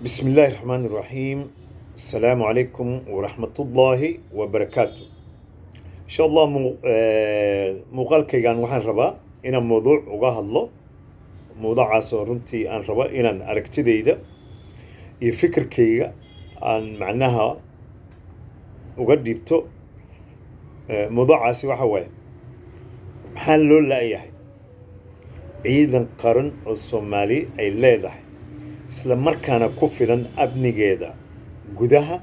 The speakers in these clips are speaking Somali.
بسم الله الرحمن الرحيم. السلام عليكم ورحمة الله وبركاته. إن شاء الله مقال كيغان وحان ربا إنا موضوع وغاه الله موضوع عاسو رنتي أن ربا إنا أركتي ديدا يفكر كيغا أن معناها وقد يبتو موضوع عاسي وحواه محان لول لا إياه عيدا قرن الصومالي أي ليدح isla markaana ku filan amnigeeda gudaha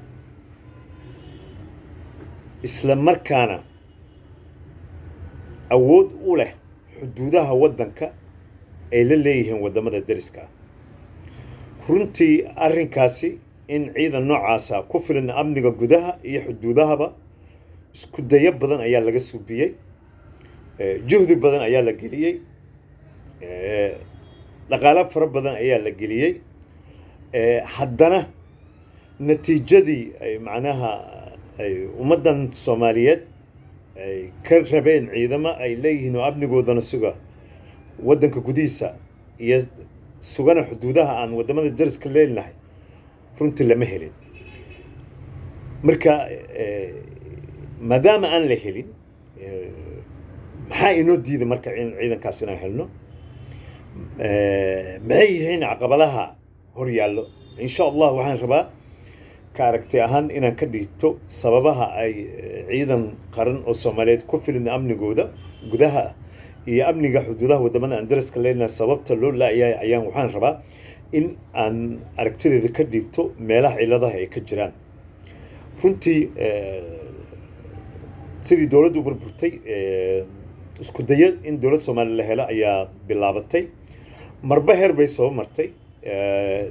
isla markaana awood u leh xuduudaha waddanka ay la leeyihiin waddamada deriska ah runtii arrinkaasi in ciidan noocaasa ku filan amniga gudaha iyo xuduudahaba isku dayo badan ayaa laga suubiyey juhdi badan ayaa la geliyey dhaqaale fara badan ayaa la geliyey haddana natiijadii ay macnaha ay ummaddan Soomaaliyeed ay ka rabeen ciidamo ay leeyihiin oo amnigoodana suga waddanka gudihiisa iyo sugana xuduudaha aan waddamada deriska leenahay runtii lama helin marka maadaama aan la helin maxaa inoo diiday marka in ciidankaas inaan helno maxay yihiin caqabadaha hor yaallo insha Allah waxaan rabaa ka aragti ahaan inaan ka dhigto sababaha ay ciidan qaran oo Soomaaliyeed ku filan amnigooda gudaha iyo amniga xuduudaha waddamada aan deriska leenahay sababta loo laayahay ayaan waxaan rabaa in aan aragtideeda ka dhigto meelaha ciladaha ay ka jiraan runtii sidii dawladdu burburtay isku dayo in dawlad Soomaaliya la helo ayaa bilaabatay marba heer bay soo martay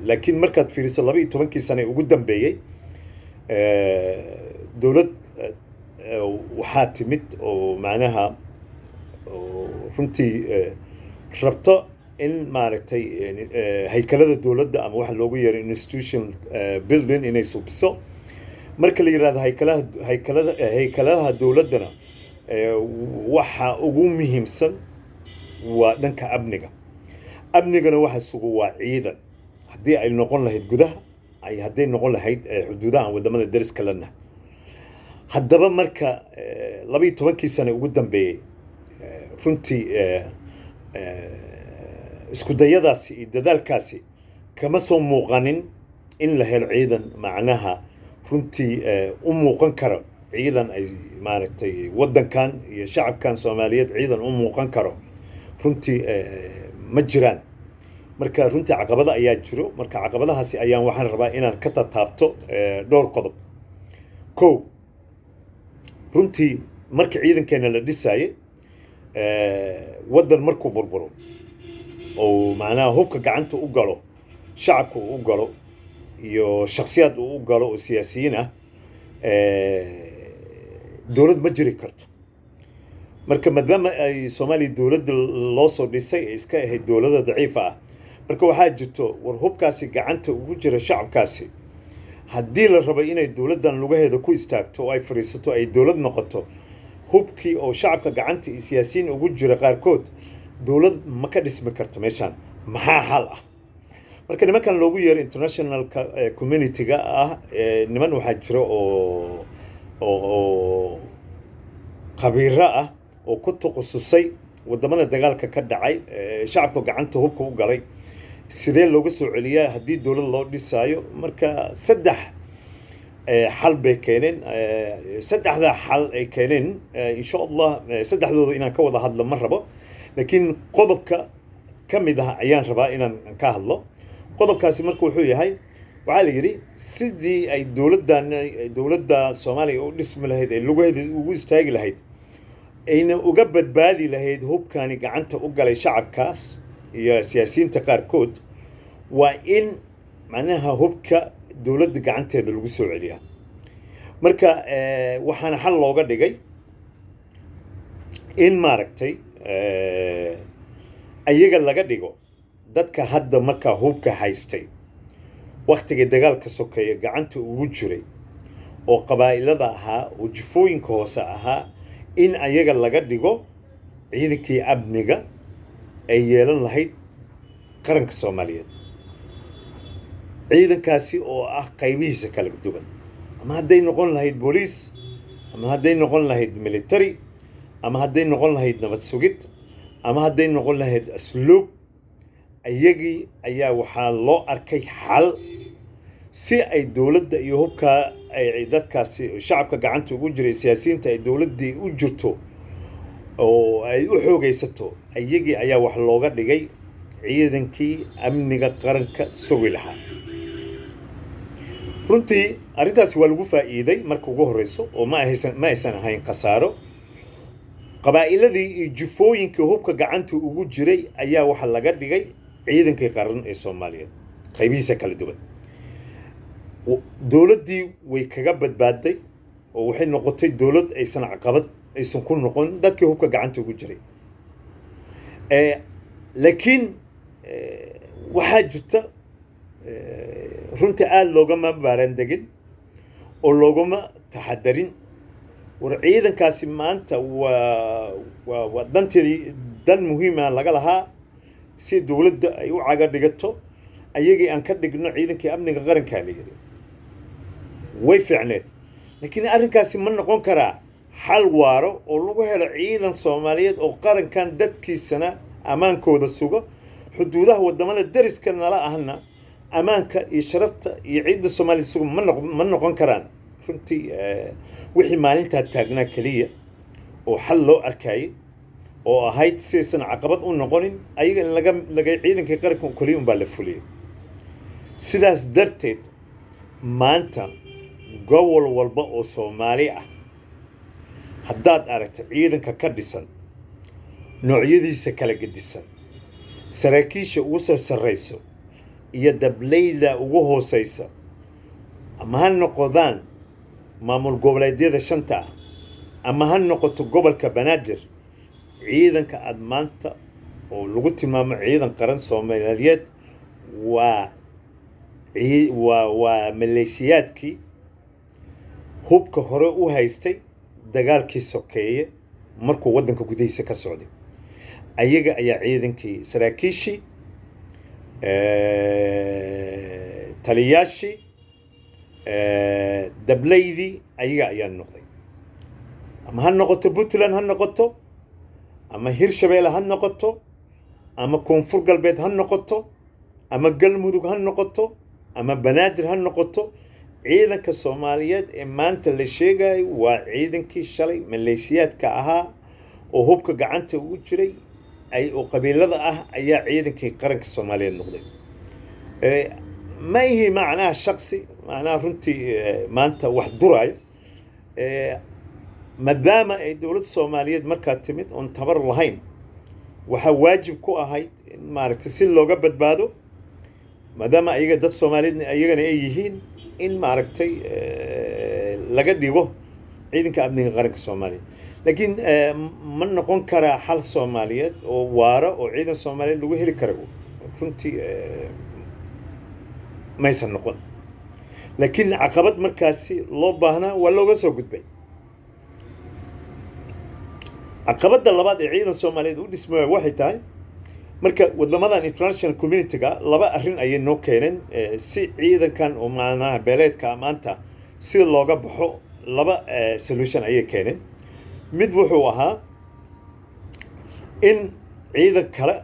laakiin markaad fiiriso 12 sano ugu dambeeyay dawlad waxaa timid oo macnaha runtii rabto in maaragtay haykalada dawladda ama waxa loogu yeero institution building inay subiso marka la yiraahdo haykalaha dawladdana waxa ugu muhiimsan waa dhanka amnigana waxa sugu waa ciidan haddii ay noqon lahayd gudaha ay hadday noqon lahayd xuduudaha aan waddamada deriska lana haddaba marka 12 sano ugu dambeeyay runtii isku dayadaasi iyo dadaalkaasi kama soo muuqanin in la helo ciidan macnaha runtii u muuqan karo ciidan ay maaragtay waddankan iyo shacabkan Soomaaliyeed ciidan u muuqan karo runtii ma jiraan marka runtii caqabada ayaa jiro marka caqabadahaasi ayaan waxaan rabaa inaan ka taabto dhowr qodob runtii markii ciidankeena la dhisayay waddan markuu burburo oo macnaha hubka gacanta u galo shacabku u galo iyo shakhsiyaad u galo oo siyaasiyiin ah dawlad ma jiri karto marka maadaama ay Soomaaliya dawladda loo soo dhisay iska ahayd dawladda daciif ah marka waxaa jirto war hubkaasi gacanta ugu jira shacabkaasi haddii la rabo inay dawladdan lugaheeda ku istaagto oo ay fariisato ay dawlad noqoto hubkii oo shacabka gacanta iyo siyaasiyiin ugu jira qaarkood dawlad ma ka dhismi karto meeshaan maxaa xal ah marka nimankan loogu yeero international community-ga ah niman waxaa jira oo khabiiro ah oo ku takhasusay waddamada dagaalka ka dhacay shacabka gacanta hubka u galay sidee looga soo celiyaa haddii dawlad loo dhisaayo marka saddex xal bay keeneen saddexda xal ay keeneen insha Allah saddexdooda inaan ka wada hadlo ma rabo laakiin qodobka ka mid ah ayaan rabaa inaan ka hadlo qodobkaasi marka wuxuu yahay waxaa la yidhi sidii ay dawladda Soomaaliya u dhismi lahayd ee lugaheeda ugu istaagi lahayd ayna uga badbaadi lahayd hubkani gacanta u galay shacabkaas iyo siyaasiyiinta qaarkood waa in macnaha hubka dawladda gacanteeda lagu soo celiyaa marka waxaana xal looga dhigay in maaragtay ayaga laga dhigo dadka hadda markaa hubka haystay waqtiga dagaalka sokeeye gacanta ugu jiray oo qabaa'ilada ahaa oo jifooyinka hoose ahaa in ayaga laga dhigo ciidankii amniga ay yeelan lahayd qaranka Soomaaliyeed ciidankaasi oo ah qaybihiisa kala duwan ama hadday noqon lahayd booliis ama hadday noqon lahayd military ama hadday noqon lahayd nabad sugid ama hadday noqon lahayd asluub ayagii ayaa waxaa loo arkay xal si ay dowladda iyo hubka ay dadkaasi shacabka gacanta ugu jiray siyaasiyiinta ay dowladdii u jirto oo ay u xoogaysato ayagii ayaa wax looga dhigay ciidankii amniga qaranka sugi lahaa runtii arrintaasi waa lagu faa'iiday marka ugu horreyso oo ma aysan ahayn khasaaro qabaa'iladii iyo jufooyinkii hubka gacanta ugu jiray ayaa waxa laga dhigay ciidankii qaran ee Soomaaliyeed qaybihiisa kala duwan dowladdii way kaga badbaaday oo waxay noqotay dowlad aysan caqabad aysan ku noqon dadkii hubka gacanta ugu jiray laakiin waxaa jirta runtii aad loogama baarandegin oo loogama taxadarin war ciidankaasi maanta waa dan muhiima laga lahaa si dowladda ay u caga dhigato ayagii aan ka dhigno ciidankii amniga qaranka la yiri way fiicneed laakiin arrinkaasi ma noqon karaa xal waaro oo lagu helo ciidan Soomaaliyeed oo qarankan dadkiisana amaankooda sugo xuduudaha wadamada dariska nala ahna amaanka iyo sharafta iyo ciidda Soomaaliyeed sugo ma noqon karaan runtii wixii maalinta taagnaa kaliya oo xal loo arkay oo ahayd siisan caqabad u noqonin ayaga in laga ciidankii qaranka kaliya baa la fuliyay sidaas darteed maanta gobol walba oo Soomaali ah haddaad aragto ciidanka ka dhisan noocyadiisa kala gedisan saraakiisha ugu soo sarreyso iyo dableyda ugu hooseysa ama ha noqdaan maamul goboleedyada shanta ama ha noqoto gobolka Banaadir ciidanka aad maanta oo lagu tilmaamo ciidan qaran Soomaaliyeed waa maleeshiyaadkii hubka hore u haystay dagaalkii sokeeye markuu waddanka gudihiisa ka socday ayaga ayaa ciidankii saraakiishii taliyaashii dableydii ayaga ayaa noqday ama ha noqoto Puntland ha noqoto ama Hirshabeelle ha noqoto ama Koonfur Galbeed ha noqoto ama Galmudug ha noqoto ama Banaadir ha noqoto ciidanka Soomaaliyeed ee maanta la sheegay waa ciidankii shalay maleeshiyaadka ahaa oo hubka gacanta ugu jiray ay oo qabiilada ah ayaa ciidankii qaranka Soomaaliyeed noqday ma ihi macnaha shakhsi macnaha runtii maanta wax duraayo maadaama ay dowladda Soomaaliyeed markaa timid oon tabar lahayn waxaa waajib ku ahayd in maaragtay si looga badbaado maadaama ayaga dad Soomaaliyeed ayagana ay yihiin in maaragtay laga dhigo ciidanka amniga qaranka Soomaaliyeed laakiin ma noqon karaa xal Soomaaliyeed oo waara oo ciidan Soomaaliyeed lagu heli karo runtii ma aysan noqon laakiin caqabad markaasi loo baahnaa waa looga soo gudbay caqabadda labaad ee ciidan Soomaaliyeed u dhismay waxay tahay marka wadamadan international community-ga laba arrin ayay noo keeneen si ciidankan oo macnaha beeleedka maanta si looga baxo laba solution ayay keeneen mid wuxuu ahaa in ciidan kale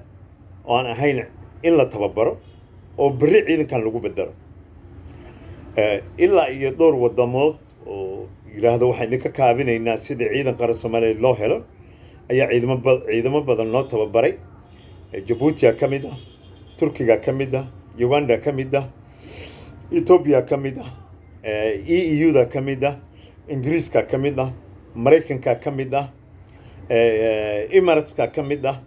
oo aan ahayn in la tababaro oo bari ciidankan lagu bedelo ilaa iyo dhowr wadamood oo yiraahdo waxaan idinka kaabinaynaa sidii ciidan qaran Soomaaliyeed loo helo ayaa ciidamo badan loo tababaray Djibouti ka mid ah Turkiga ka mid ah Uganda ka mid ah Ethiopia ka mid ah EU-da ka mid ah Ingiriiska ka mid ah Mareykanka ka mid ah Emirateska ka mid ah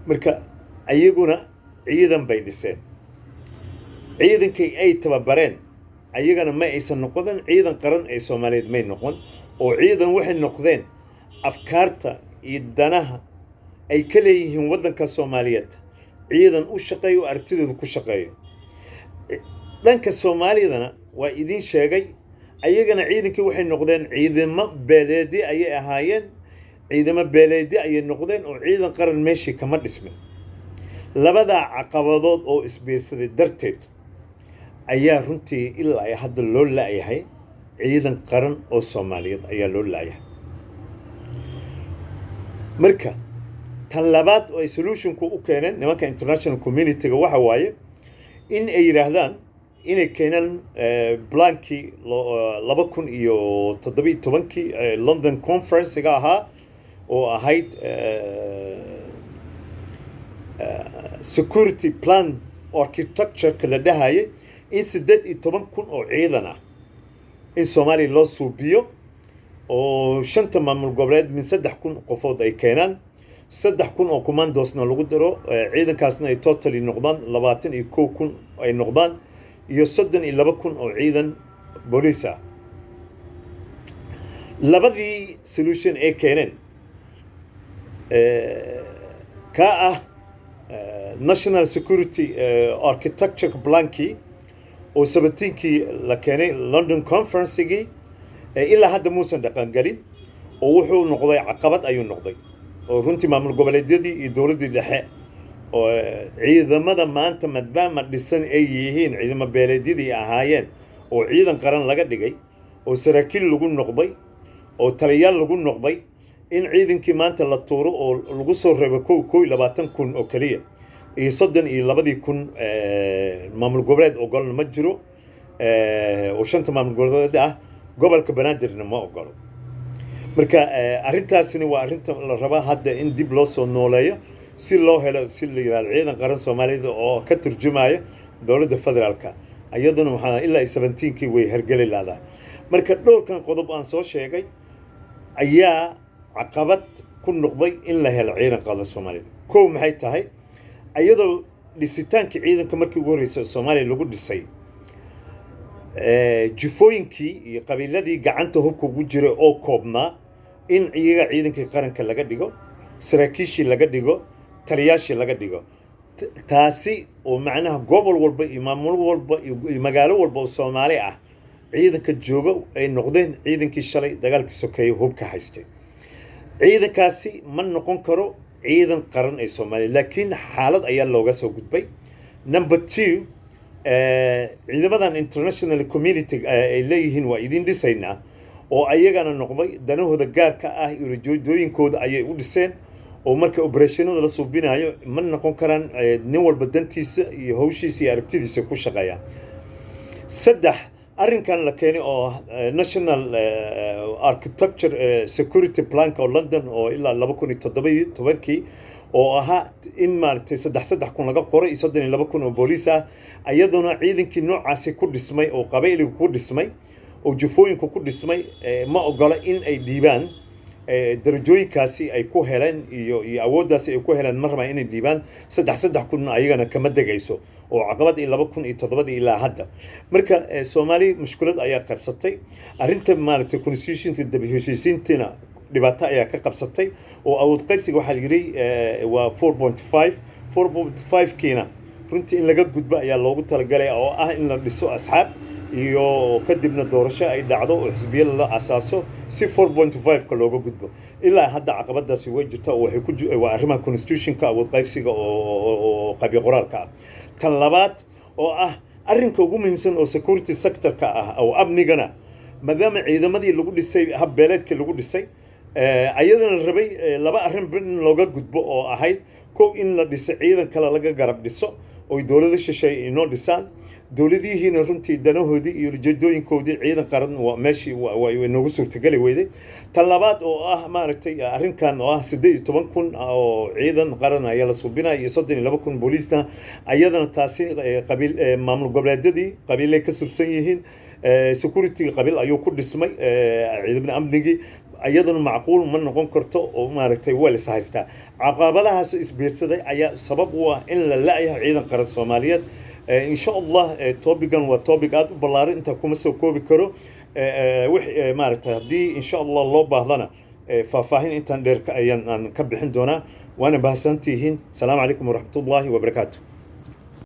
marka ayaguna ciidan bay dhiseen ciidankii ay tababareen ayagana ma aysan noqon ciidan qaran ee Soomaaliyeed may noqon oo ciidan waxay noqdeen afkaarta iyo danaha ay ka leeyihiin waddanka Soomaaliyeed ciidan u shaqeeyo aragtidooda ku shaqeeyo dhanka Soomaaliyadana waa idin sheegay ayagana ciidankii waxay noqdeen ciidamo beeleedi ayay ahaayeen ciidamo beeleedi ayay noqdeen oo ciidan qaran meeshii kama dhismin labada caqabadood oo isbiirsaday darteed ayaa runtii ilaa ay hadda loo la'yahay ciidan qaran oo Soomaaliyeed ayaa loo la'yahay marka tan labaad oo solution-ku u keeneen nimanka international community-ga waxa waaye in ay yiraahdaan inay keenaan blankii 2017 London conference-ga ahaa oo ahayd security plan architecture la dhahaye in 18,000 oo ciidan ah in Soomaaliya loo suubiyo oo shanta maamul goboleed min 3,000 qofood ay keenaan 3,000 oo commandosna lagu daro ciidankaasna ay totally noqdaan 21,000 ay noqdaan iyo 32,000 oo ciidan booliis ah labadii solution ay keeneen ka ah national security architecture blankii oo 17kii la keenay London conference-gii ilaa hadda muusan dhaqan galin oo wuxuu noqday caqabad ayuu noqday oo runtii maamul goboleedyadii iyo dawladii dhexe oo ciidamada maanta madbaama dhisan ay yihiin ciidamo beeleedyadii ahaayeen oo ciidan qaran laga dhigay oo saraakiil lagu noqday oo taliyaal lagu noqday in ciidankii maanta la tuuro oo lagu soo reebo 22,000 oo kaliya iyo 32,000 maamul goboleed ogolna ma jiro oo shanta maamul goboleed ah gobolka Banaadirna ma ogolo marka arrintaasina waa arrinta la rabaa hadda in dib loo soo nooleeyo si loo helo si la yiraahdo ciidan qaran Soomaaliyeed oo ka turjumaya dawladda federaalka ayaduna waxa ilaa 17kii way hergelay laada marka dhowrkan qodob aan soo sheegay ayaa caqabad ku noqday in la helo ciidan qaran Soomaaliyeed koow maxay tahay ayadoo dhisitaanka ciidanka markii ugu horeysay Soomaaliya lagu dhisay jifooyinkii iyo qabiiladii gacanta hubka ugu jiray oo koobnaa in iyaga ciidankii qaranka laga dhigo saraakiishii laga dhigo taliyaashii laga dhigo taasi oo macnaha gobol walba iyo maamul walba iyo magaalo walba oo Soomaali ah ciidanka jooga ay noqdeen ciidankii shalay dagaalkii sokeeyay hubka haystay ciidankaasi ma noqon karo ciidan qaran ee Soomaaliya laakiin xaalad ayaa looga soo gudbay number 2 ciidamadan international community ay leeyihiin waa idin dhisaynaa oo ayagana noqday danahooda gaarka ah iyo ujeedooyinkooda ayay u dhiseen oo marka operationada la suubinayo ma noqon karaan nin walba dantiisa iyo hawshiisa iyo aragtidiisa ku shaqeeya saddex arrinkan la keenay oo national architecture security plan oo London oo ilaa 2017 oo ahaa in maartay 3,000 laga qoray 32,000 oo booliis ah ayaduna ciidankii noocaasi ku dhismay oo qabiiliga ku dhismay oo jufooyinku ku dhismay ma ogola in ay dhiibaan darajooyinkaasi ay ku heleen iyo awooddaasi ay ku heleen marba inay dhiibaan 3,000 ayagana kama degayso oo caqabad 2007 ilaa hadda marka Soomaali mushkilad ayaa qabsatay arrinta maartay constitution-ka dib-u-heshiisiintina dhibaato ayaa ka qabsatay oo awood qaybsiga waxa la yiri waa 4.5 kiina runtii in laga gudbo ayaa loogu talagalay oo ah in la dhiso asxaab iyo kadibna doorasho ay dhacdo oo xisbiyada la asaaso si 4.5 ka looga gudbo ilaa hadda caqabadaasi way jirtaa oo waxay ku waa arrimaha constitution-ka awood qaybsiga oo qabi qoraalka ah tan labaad oo ah arrinka ugu muhiimsan oo security sector-ka ah oo amnigana maadaama ciidamadii lagu dhisay hab beeleedkii lagu dhisay ayadana rabay laba arrin in looga gudbo oo ahayd kow in la dhiso ciidan kale laga garab dhiso oo dawladda shisheeye inoo dhisaan dawladihiina runtii danahoodii iyo ujeedooyinkoodii ciidan qaran waa meeshii way noogu suurtagali weyday tan labaad oo ah maaragtay arrinkan oo ah 18,000 oo ciidan qaran ayaa la suubinaya iyo 32,000 booliisna ayadana taasi qabiil maamul goboleedyadii qabiilay ka subsan yihiin security qabiil ayuu ku dhismay ciidamada amnigii ayadana macquul ma noqon karto oo maaragtay weel is haysta caqabadahaas isbiirsaday ayaa sabab u ah in la la'yahay ciidan qaran Soomaaliyeed in sha Allah topican waa topic aad u ballaaran inta kuma soo koobi karo wix maaragtay hadii in sha Allah loo baahdana faahfaahin intaan dheer ka ayaan ka bixin doonaa waana bahsantihiin salaamu calaykum waraxmatullaahi wabarakaatuh